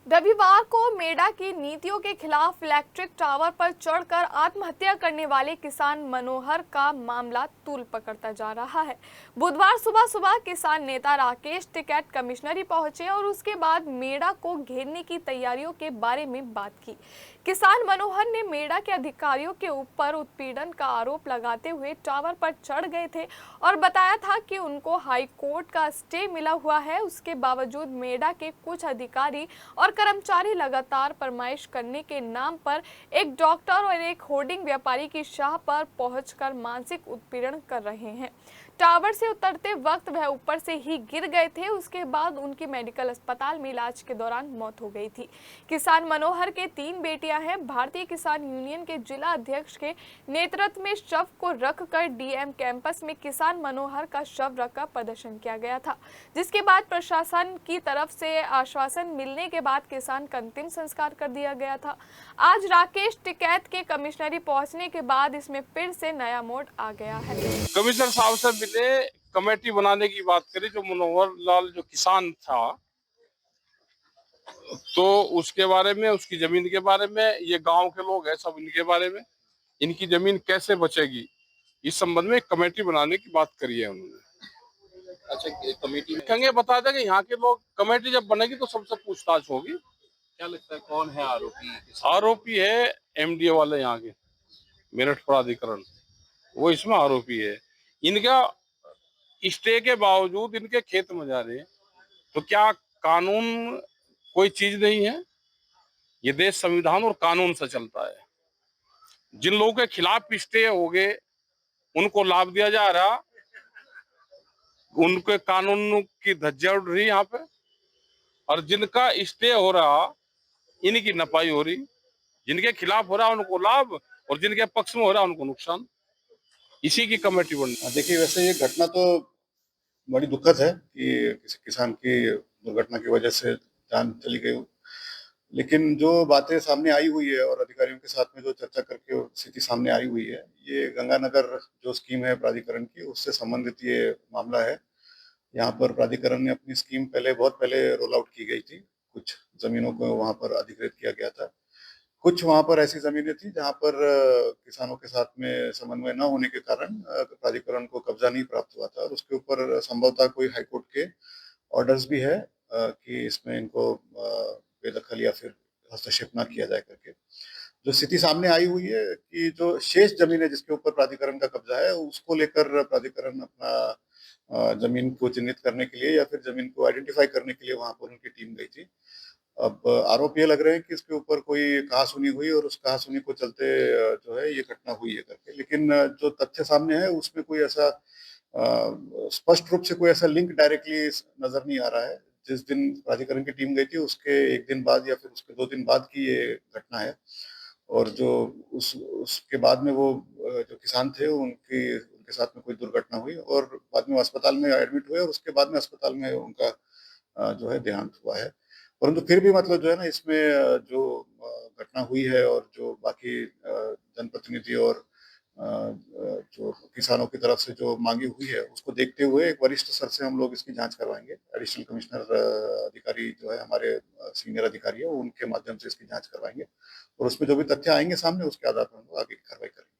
रविवार को मेडा की नीतियों के खिलाफ इलेक्ट्रिक टावर पर चढ़कर आत्महत्या करने वाले किसान मनोहर का मामला तूल पकड़ता जा रहा है। बुधवार सुबह सुबह किसान नेता राकेश टिकैत कमिश्नरी पहुंचे और उसके बाद मेडा को घेरने की तैयारियों के बारे में बात की। किसान मनोहर ने मेडा के अधिकारियों के ऊपर उत्पीड़न का आरोप लगाते हुए टावर पर चढ़ गए थे और बताया था कि उनको हाई कोर्ट का स्टे मिला हुआ है। उसके बावजूद मेडा के कुछ अधिकारी और कर्मचारी लगातार फरमाइश करने के नाम पर एक डॉक्टर और एक होर्डिंग व्यापारी की शाह पर पहुंचकर मानसिक उत्पीड़न कर रहे हैं। टावर से उतरते वक्त वह ऊपर से ही गिर गए थे। उसके बाद उनकी मेडिकल अस्पताल में इलाज के दौरान मौत हो गई थी। किसान मनोहर के 3 बेटियां हैं। भारतीय किसान यूनियन के जिला अध्यक्ष के नेतृत्व में शव को रखकर डीएम कैंपस में किसान मनोहर का शव रखकर प्रदर्शन किया गया था, जिसके बाद प्रशासन की तरफ से आश्वासन मिलने के बाद किसान का अंतिम संस्कार कर दिया गया था। आज राकेश टिकैत के कमिश्नरी पहुंचने के बाद इसमें फिर से नया मोड़ आ गया है। कमिश्नर साहब से मिले, कमेटी बनाने की बात करी। जो मनोहर लाल जो किसान था, तो उसके बारे में, उसकी जमीन के बारे में, ये गांव के लोग हैं सब इनके बारे में, इनकी जमीन कैसे बचेगी, इस संबंध में एक कमेटी बनाने की बात करी है उन्होंने। अच्छा, कमेटी में लिखेंगे, बता देंगे यहाँ के लोग। कमेटी जब बनेगी तो सबसे पूछताछ होगी। क्या लगता है कौन है आरोपी? आरोपी है एमडीए वाले यहाँ के, मेरठ प्राधिकरण, वो इसमें आरोपी है। इनका स्टे के बावजूद इनके खेत में जा रहे हैं, तो क्या कानून कोई चीज नहीं है? ये देश संविधान और कानून से चलता है। जिन लोगों के खिलाफ स्टे हो गए उनको लाभ दिया जा रहा, उनके कानून की धज्जियां उड़ रही यहाँ पे, और जिनका स्टे हो रहा इनकी नपाई हो रही। जिनके खिलाफ हो रहा उनको लाभ और जिनके पक्ष में हो रहा उनको नुकसान। इसी की कमेटी बन। देखिए, वैसे ये घटना तो बड़ी दुखद है कि किसी किसान की दुर्घटना की वजह से जान चली गई हो। लेकिन जो बातें सामने आई हुई है और अधिकारियों के साथ में जो चर्चा करके स्थिति सामने आई हुई है, ये गंगानगर जो स्कीम है प्राधिकरण की, उससे संबंधित ये मामला है। यहाँ पर प्राधिकरण ने अपनी स्कीम बहुत पहले रोल आउट की गई थी। कुछ जमीनों को वहाँ पर अधिकृत किया गया था। कुछ वहाँ पर ऐसी जमीनें थी जहाँ पर किसानों के साथ में समन्वय न होने के कारण प्राधिकरण को कब्जा नहीं प्राप्त हुआ था और उसके ऊपर संभवतः कोई हाईकोर्ट के ऑर्डर्स भी है कि इसमें इनको बेदखल या फिर हस्तक्षेप ना किया जाए करके। जो स्थिति सामने आई हुई है कि जो शेष जमीन है जिसके ऊपर प्राधिकरण का कब्जा है, उसको लेकर प्राधिकरण अपना जमीन को चिन्हित करने के लिए या फिर जमीन को आइडेंटिफाई करने के लिए वहां पर उनकी टीम गई थी। अब आरोप ये लग रहे हैं कि इसके ऊपर कोई कहासुनी हुई और उस कहासुनी को चलते जो है ये घटना हुई है करके। लेकिन जो तथ्य सामने है उसमें कोई ऐसा स्पष्ट रूप से कोई ऐसा लिंक डायरेक्टली नजर नहीं आ रहा है। जिस दिन प्राधिकरण की टीम गई थी उसके 1 दिन बाद या फिर उसके 2 दिन बाद की ये घटना है। और जो उसके बाद में वो जो किसान थे उनकी उनके साथ में कोई दुर्घटना हुई और बाद में वो अस्पताल में एडमिट हुए और उसके बाद में अस्पताल में उनका जो है देहांत हुआ है। परंतु फिर भी मतलब जो है ना इसमें जो घटना हुई है और जो बाकी जनप्रतिनिधि और जो किसानों की तरफ से जो मांगी हुई है उसको देखते हुए एक वरिष्ठ स्तर से हम लोग इसकी जांच करवाएंगे। एडिशनल कमिश्नर अधिकारी जो है हमारे सीनियर अधिकारी है, वो उनके माध्यम से इसकी जांच करवाएंगे और उसमें जो भी तथ्य आएंगे सामने उसके आधार पर हम लोग आगे की कार्रवाई करेंगे।